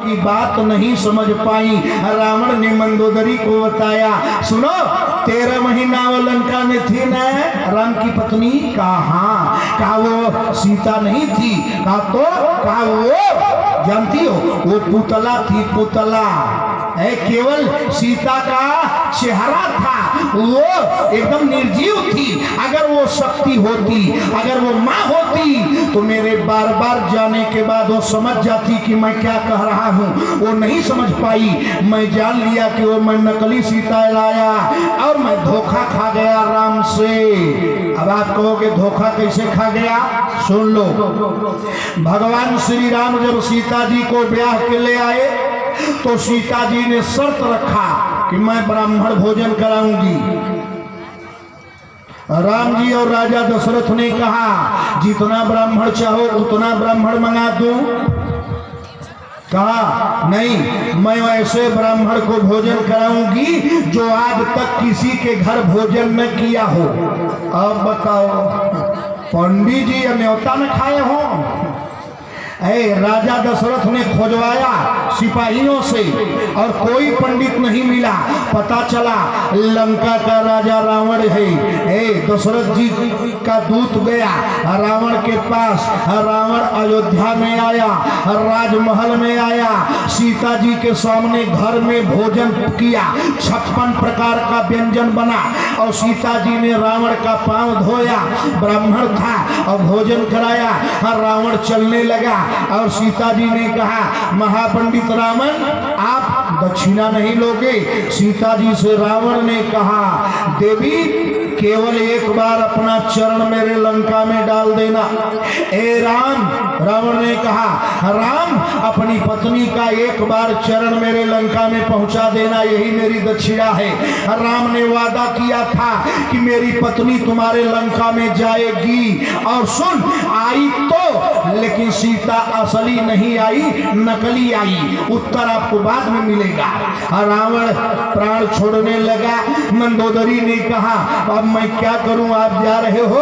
की बात नहीं समझ पाई। रावण ने मंदोदरी को बताया, सुनो 13 महीना वो लंका में थी न राम की पत्नी? कहा वो सीता नहीं थी? कहा वो जानती हो वो पुतला थी, पुतला है, केवल सीता का चेहरा था, वो एकदम निर्जीव थी। अगर वो शक्ति होती, अगर वो माँ होती तो मेरे बार बार जाने के बाद वो समझ जाती कि मैं क्या कह रहा हूँ। वो नहीं समझ पाई। मैं जान लिया कि वो मैं नकली सीता लाया और मैं धोखा खा गया राम से। अब आप कहोगे धोखा कैसे खा गया? सुन लो। भगवान श्री राम जब सीता जी को ब्याह के ले आए तो सीता जी ने शर्त रखा कि मैं ब्राह्मण भोजन कराऊंगी। राम जी और राजा दशरथ ने कहा जितना ब्राह्मण चाहो उतना ब्राह्मण मंगा दूं। कहा नहीं, मैं ऐसे ब्राह्मण को भोजन कराऊंगी जो आज तक किसी के घर भोजन न किया हो। अब बताओ, पंडित जी न्योता न खाए हो? राजा दशरथ ने खोजवाया सिपाहियों से और कोई पंडित नहीं मिला। पता चला लंका का राजा रावण है। दशरथ जी का दूत गया रावण के पास। रावण अयोध्या में आया, राजमहल में आया, सीता जी के सामने घर में भोजन किया। 56 प्रकार का व्यंजन बना और सीता जी ने रावण का पांव धोया, ब्राह्मण था, और भोजन कराया। रावण चलने लगा और सीता जी ने कहा महापंडित रावण आप दक्षिणा नहीं लोगे? सीता जी से रावण ने कहा देवी केवल एक बार अपना चरण मेरे लंका में डाल देना। राम, रावण ने कहा राम अपनी पत्नी का एक बार चरण मेरे लंका में पहुंचा देना, यही मेरी दक्षिणा है। राम ने वादा किया था कि मेरी पत्नी तुम्हारे लंका में जाएगी। और सुन, आई तो, लेकिन सीता असली नहीं आई, नकली आई। उत्तर आपको बाद में मिलेगा। रावण प्राण छोड़ने लगा। मंदोदरी ने कहा अब मैं क्या करूं, आप जा रहे हो?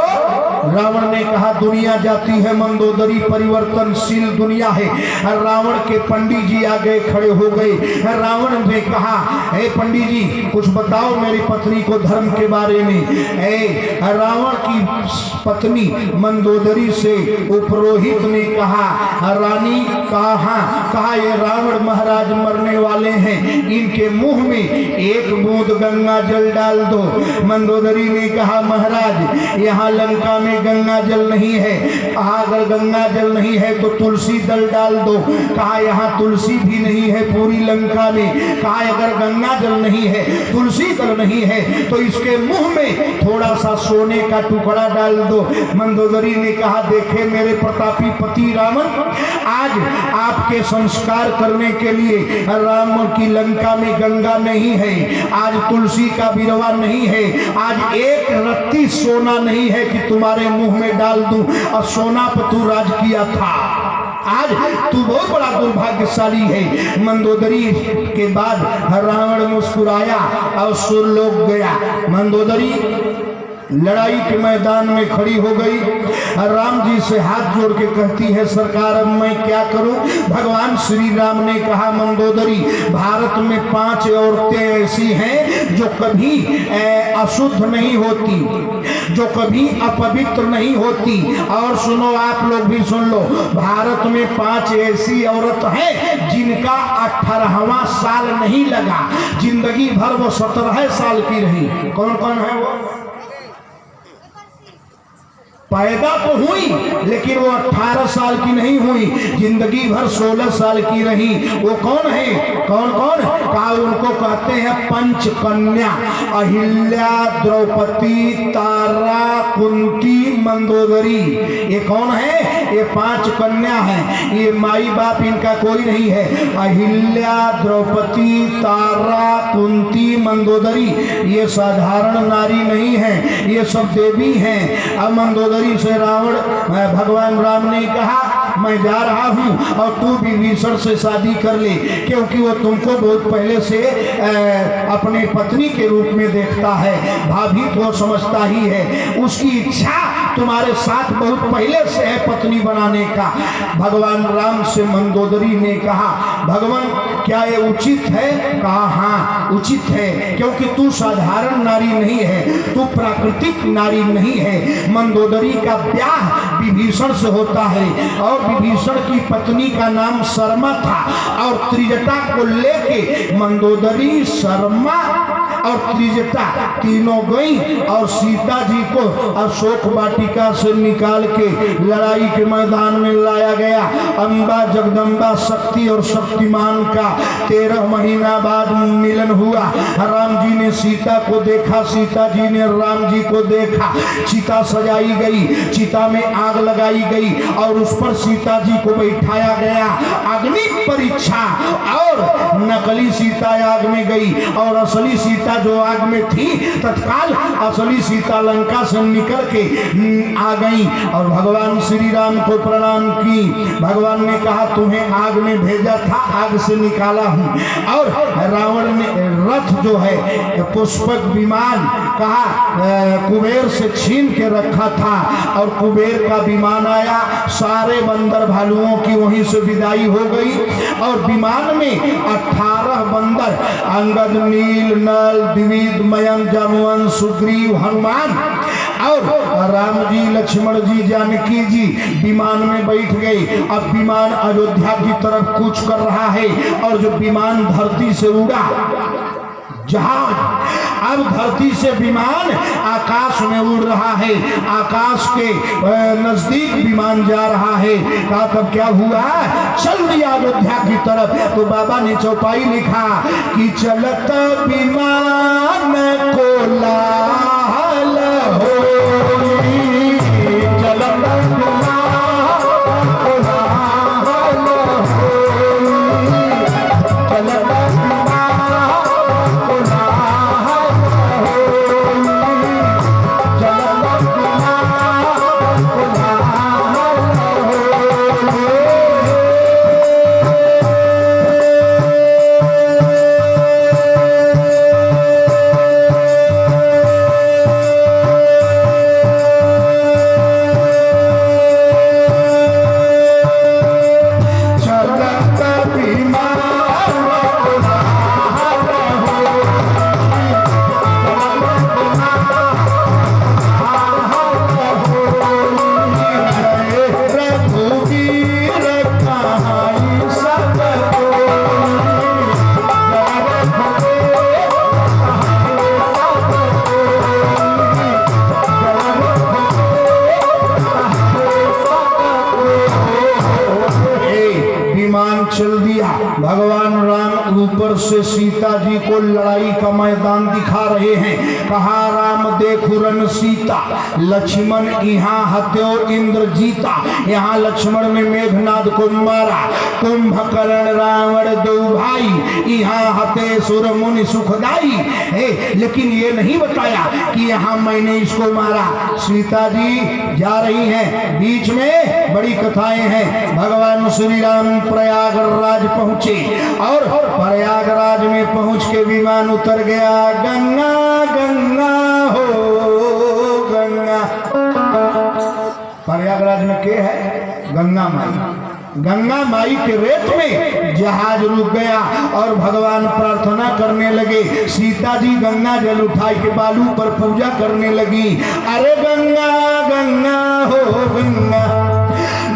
रावण ने कहा दुनिया जाती है मंदोदरी, परिवर्तनशील दुनिया है। रावण के पंडित जी आगे खड़े हो गए। रावण ने कहा हे पंडित जी कुछ बताओ मेरी पत्नी को धर्म के बारे में। रावण की पत्नी मंदोदरी से उपरोहित ने कहा रानी कहा ये रावण महाराज मरने वाले हैं, इनके मुंह में एक बूंद गंगा जल डाल दो। मंदोदरी ने कहा महाराज यहाँ लंका में गंगा जल नहीं है। कहा अगर गंगा जल नहीं है तो तुलसी दल डाल दो। कहा यहाँ तुलसी भी नहीं है पूरी लंका में। कहा अगर गंगा जल नहीं है, तुलसी दल नहीं है तो इसके मुंह में थोड़ा सा सोने का टुकड़ा डाल दो। मंदोदरी ने कहा देखे मेरे प्रतापी पति रावण, आज आपके संस्कार करने के लिए राम की लंका में गंगा नहीं है, आज तुलसी का बिरवा नहीं है, आज एक रत्ती सोना नहीं है कि तुम्हारे मुंह में डाल दूं। और सोना पर तू राज किया था, आज तू बहुत बड़ा दुर्भाग्यशाली है। मंदोदरी के बाद रावण मुस्कुराया और सुरलोक गया। मंदोदरी लड़ाई के मैदान में खड़ी हो गई। राम जी से हाथ जोड़ के कहती है सरकार अब मैं क्या करूं? भगवान श्री राम ने कहा मंदोदरी भारत में 5 औरतें ऐसी हैं जो कभी अशुद्ध नहीं होती, जो कभी अपवित्र नहीं होती। और सुनो आप लोग भी सुन लो, भारत में 5 ऐसी औरत हैं जिनका 18वां साल नहीं लगा, जिंदगी भर वो 17 साल की रही। कौन कौन है वो? पैदा तो हुई लेकिन वो 18 साल की नहीं हुई, जिंदगी भर 16 साल की रही। वो कौन है? कौन कौन? कहा उनको कहते हैं पंच कन्या, अहिल्या, द्रौपदी, तारा, कुंती, मंदोदरी। ये कौन है? ये 5 कन्या हैं। ये माई बाप इनका कोई नहीं है। अहिल्या, द्रौपदी, तारा, कुंती, मंदोदरी ये साधारण नारी नहीं है, ये सब देवी हैं। अब मंदोदरी से रावण भगवान राम ने कहा मैं जा रहा हूं और तू भी विभीषण से शादी कर ले, क्योंकि वो तुमको बहुत पहले से अपने पत्नी के रूप में देखता है, भाभी तो समझता ही है। उसकी इच्छा तुम्हारे साथ बहुत पहले से है पत्नी बनाने का। भगवान राम से मंदोदरी ने कहा, भगवान क्या ये उचित है? कहा हाँ उचित है, क्योंकि तू साधारण नारी नहीं है, तू प्राकृतिक नारी नहीं है। मंदोदरी का ब्याह विभीषण से होता है और विभीषण की पत्नी का नाम शर्मा था और त्रिजटा को लेके मंदोदरी, शर्मा और त्रिजटा तीनों गई और सीता जी को अशोक वाटिका से निकाल के लड़ाई के मैदान में लाया गया। अम्बा जगदम्बा शक्ति और शक्तिमान का 13 महीना बाद मिलन हुआ। राम जी ने सीता को देखा, सीता जी ने राम जी को देखा। चिता सजाई गई, चिता में आग लगाई गई और उस पर सीता जी को बैठाया गया। अग्नि परीक्षा, और नकली सीता आग में गई और असली सीता जो आग में थी तत्काल असली सीता लंका से निकल के आ गई और भगवान श्री राम को प्रणाम की। भगवान ने कहा तुम्हें आग में भेजा था, आग से निकाला हूं। और रावण ने रथ जो है पुष्पक विमान कहा कुबेर से छीन के रखा था और कुबेर का विमान आया, सारे बंदर भालुओं की वहीं से विदाई हो गई और विमान में 18 बंदर अंगद, नील, नल, द्विविद, मयंक, जामुवन, सुग्रीव, हनुमान और राम जी, लक्ष्मण जी, जानकी जी विमान में बैठ गए। अब विमान अयोध्या की तरफ कूच कर रहा है और जो विमान धरती से उड़ा जहाज, अब धरती से विमान आकाश में उड़ रहा है, आकाश के नजदीक विमान जा रहा है। कहा तब क्या हुआ? चल दिया अयोध्या की तरफ। तो बाबा ने चौपाई लिखा कि चलत विमान को लाल हो, चलत विमान को लाल हो, चलत चल दिया। भगवान राम ऊपर से सीता जी को लड़ाई का मैदान दिखा रहे हैं। कहा राम देखो रन सीता, लक्ष्मण यहाँ हत्यो इंद्र जीता। यहाँ लक्ष्मण ने मेघनाद को मारा, कुंभकर्ण रावण दो भाई, यहाँ हते सुर मुनि सुखदाई है। लेकिन ये नहीं बताया कि यहाँ मैंने इसको मारा। सीता जी जा रही हैं, बीच में बड़ी कथाएं हैं। भगवान श्री राम प्रयागराज पहुंचे और प्रयागराज में पहुंच के विमान उतर गया। गंगा गंगा हो गंगा, प्रयागराज में के है? गंगा माई। गंगा माई के रेत में जहाज रुक गया और भगवान प्रार्थना करने लगे। सीता जी गंगा जल उठाई के बालू पर पूजा करने लगी। अरे गंगा गंगा हो गंगा,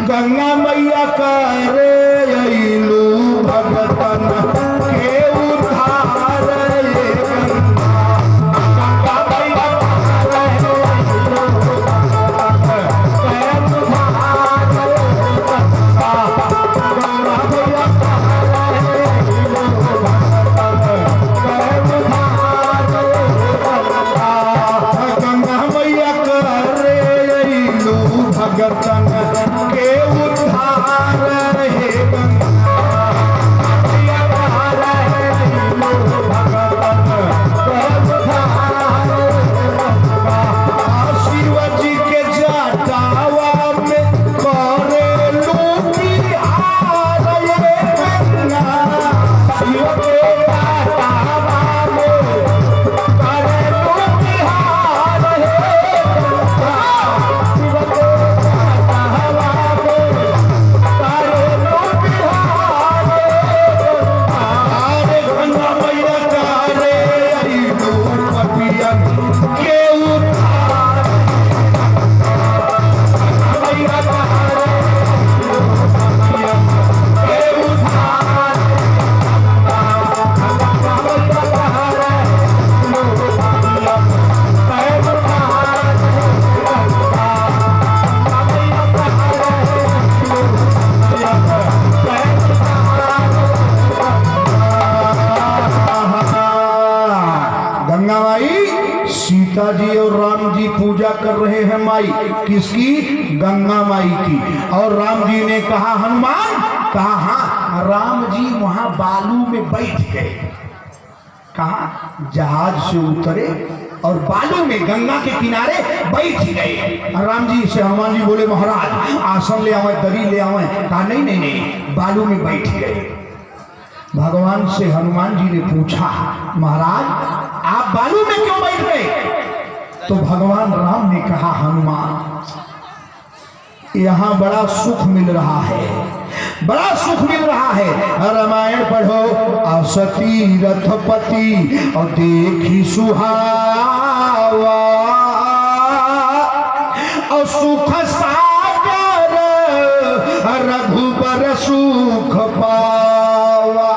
गंगा मैया करे अइलू भगतन के उद्धार। ये गंगा मैया करे अइलू भगतन के उद्धार। गंगा मैया करे अइलू भगतन के उद्धार। गंगा मैया करे अइलू भगतन के उद्धार। हे गंगा मैया कर रहे हैं माई किसकी, गंगा माई की। और राम जी ने कहा हनुमान, कहा हाँ। राम जी वहां बालू में बैठ गए, कहा जहाज से उतरे और बालू में गंगा के किनारे बैठ गए। राम जी से हनुमान जी बोले महाराज आसन ले आवे, दरी ले आवे। कहा नहीं नहीं नहीं, बालू में बैठ गए। भगवान से हनुमान जी ने पूछा महाराज आप बालू में क्यों बैठ गए? तो भगवान राम ने कहा हनुमान यहाँ बड़ा सुख मिल रहा है, बड़ा सुख मिल रहा है। रामायण पढ़ो, असती रथपति और देखी सुहावा और सुख सागर रघुबर सुख पावा।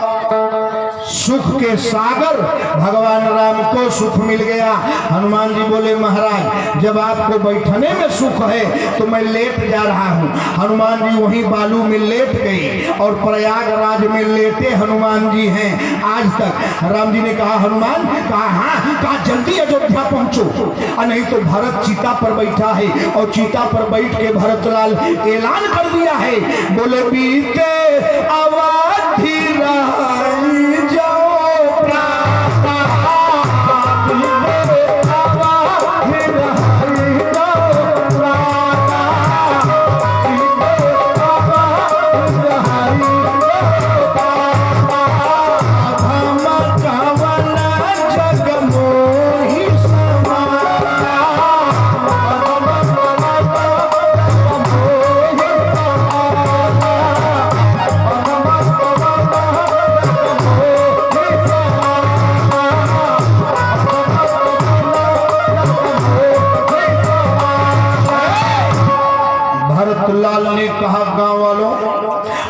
सुख के सागर भगवान राम को सुख मिल गया। हनुमान जी बोले महाराज जब आपको बैठने में सुख है तो मैं लेट जा रहा हूँ। हनुमान जी वहीं बालू में लेट गए और प्रयागराज में लेटे हनुमान जी हैं आज तक। राम जी ने कहा हनुमान, कहा हाँ, कहा जल्दी अयोध्या पहुंचो और नहीं तो भरत चीता पर बैठा है और चीता पर बैठ के भरतलाल ऐलान कर दिया है, बोले बीते अवधि लाल ने कहा गांव वालों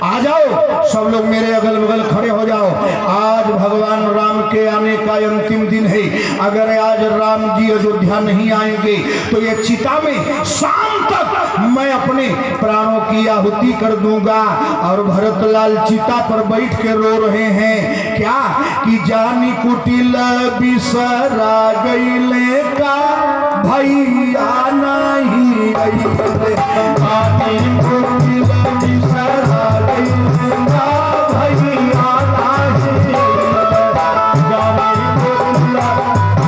आ जाओ, सब लोग मेरे अगल बगल खड़े हो जाओ। आज भगवान राम के आने का अंतिम दिन है। अगर आज राम जी अयोध्या नहीं आएंगे तो ये चिता में शाम तक मैं अपने प्राणों की आहुति कर दूंगा। और भरतलाल चिता पर बैठ के रो रहे हैं क्या कि जानी कुटिल बिसरा गईले का भैया नहीं गईले, जानी कुटिल बिसरा गईले का भैया नहीं गईले, जानी कुटिल बिसरा गईले का भैया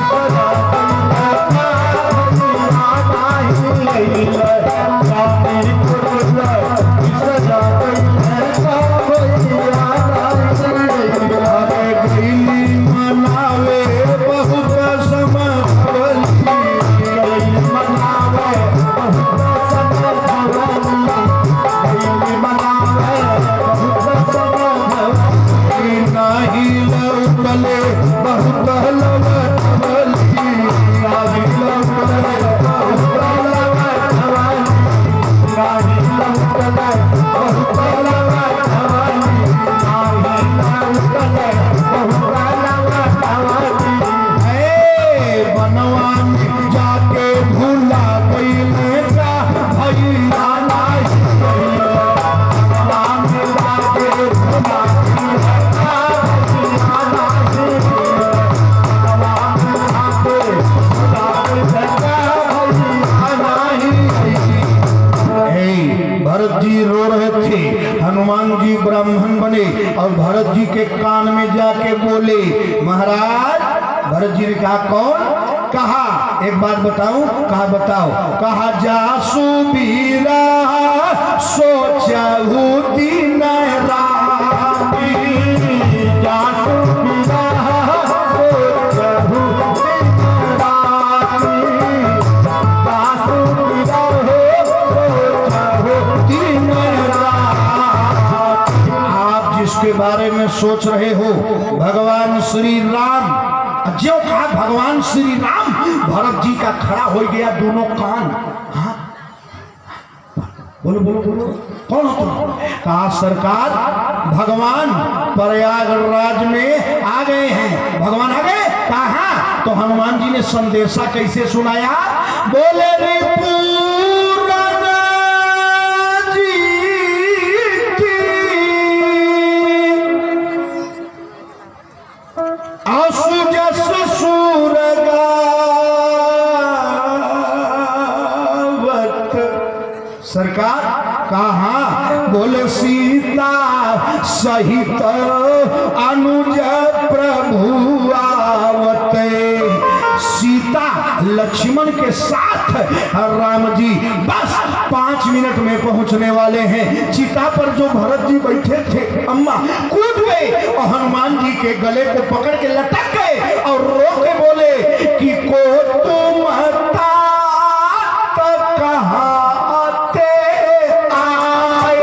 नहीं गईले, जानी कुटिल बिसरा गईले का भैया नहीं गईले। गईली मनावे बहुत समझवली, ब्राह्मण बने और भरत जी के कान में जाके बोले महाराज। भरत जी ने कहा कौन? कहा एक बात बताऊं? कहा बताओ। कहा जासु बीरा सोचहु दिन राति, जासु बीरा सोचहु दिन राति, जासु बीरा सोचहु दिन राति। आप जिसके बारे में सोच रहे हो भगवान श्री राम, जो कहा भगवान श्री राम, भरत जी का खड़ा हो गया दोनों कान। हाँ बोलो बोलो बोलो कौन हो तुम? कहा सरकार भगवान प्रयागराज में आ गए हैं। भगवान आ गए? कहा। तो हनुमान जी ने संदेशा कैसे सुनाया? बोले रे पूरन जी आसु जस सूरगा कहा बोले सीता सहित अनुज प्रभु आवते। सीता लक्ष्मण के साथ राम जी बस 5 मिनट में पहुंचने वाले हैं। चिता पर जो भरत जी बैठे थे अम्मा कूद गए और हनुमान जी के गले को पकड़ के लटक गए और रो के बोले कि को तुम कहाते आए,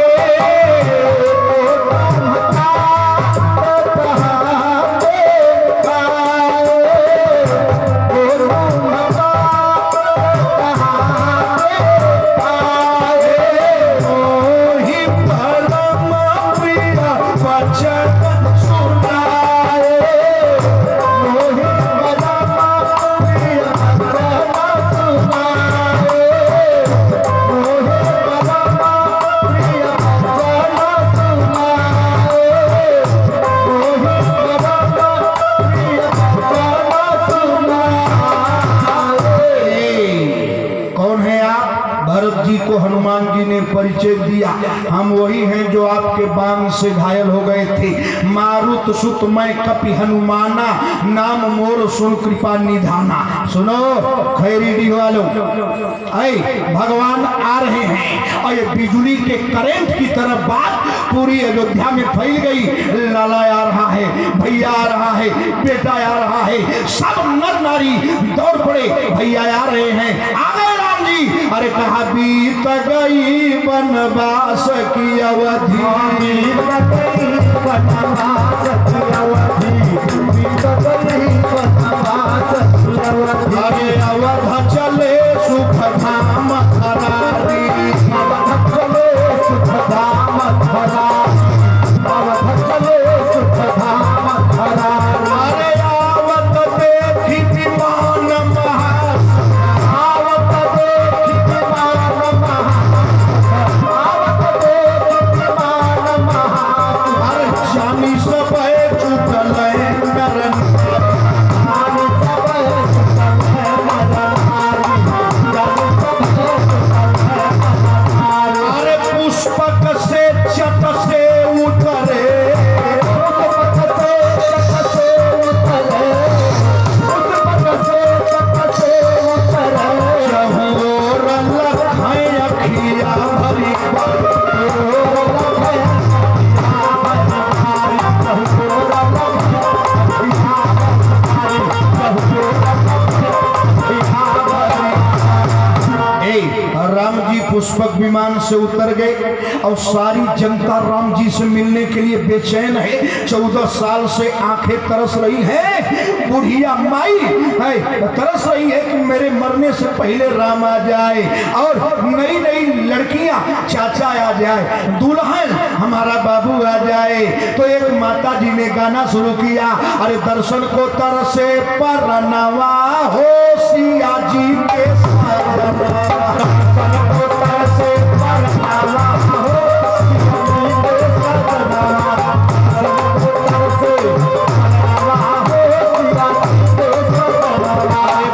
हनुमान जी ने परिचय दिया। हम वही हैं जो आपके बाण से घायल हो गए थे। मारुत सुत मैं कपि हनुमाना, नाम मोर सुन कृपा निधाना। सुनो खैरीडी वालों, भगवान आ रहे हैं और ये बिजली के करंट की तरह बात पूरी अयोध्या में फैल गई। लाला आ रहा है, भैया आ रहा है, बेटा आ रहा है, सब नर नारी दौड़ पड़े, भैया आ रहे हैं, आ गए राम जी। अरे कहा बीत गई वनवास की अवधि, बीत गई वनवास की अवधि, बीत गई वनवास की अवधि। अरे अवध चले सुख धाम धरारी, अवध चले सुख धाम धरारी, अवध चले सुख धाम धरारी। अरे आवत देखी विमान महास, आवत देखी विमान महास, आवत देखी विमान महास। अरे जानी सब छूटल नरन, जानी सब छूटल नरन, जानी सब छूटल नरन। अरे पुष्पक से चट से उतरे, पुष्पक से चट से उतरे, पुष्पक से चट से उतरे। चहुर लखै अखिया भरी, चहुर लखै अखिया भरी, चहुर लखै अखिया भरी, चहुर लखै अखिया भरी। राम जी पुष्पक विमान से उतर गए और सारी जनता राम जी से मिलने के लिए बेचैन है। 14 साल से आंखें तरस रही है, बुढ़िया माई है तरस रही है कि मेरे मरने से पहले राम आ जाए और नई नई लड़कियां चाचा आ जाए, दुल्हन हमारा बाबू आ जाए। तो एक माता जी ने गाना शुरू किया, अरे दर्शन को तरसे परनवा हो सिया जी के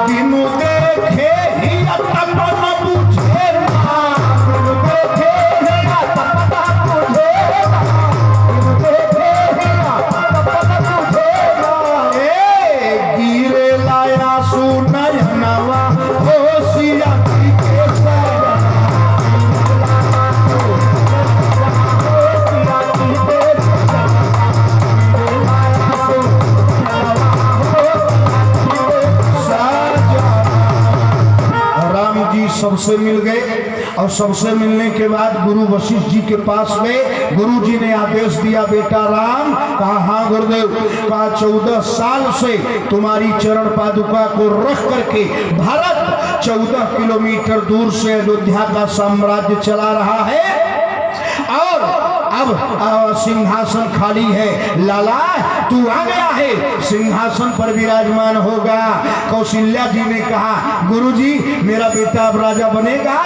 बिनु देखे ही तपन बुझे ना, बिनु देखे ही तपन बुझे ना, बिनु देखे ही तपन बुझे ना। गिरे लाया सुनयनवा हो सिया जी के सरना, सबसे मिल गए और सबसे मिलने के बाद गुरु वशिष्ठ जी के पास गए। गुरु जी ने आदेश दिया, बेटा राम। कहा हाँ गुरुदेव। कहा 14 साल से तुम्हारी चरण पादुका को रख करके भारत 14 किलोमीटर दूर से अयोध्या का साम्राज्य चला रहा है और अब सिंहासन खाली है। लाला तू आ गया है, सिंहासन पर विराजमान होगा। कौशल्या जी ने कहा गुरुजी मेरा बेटा अब राजा बनेगा।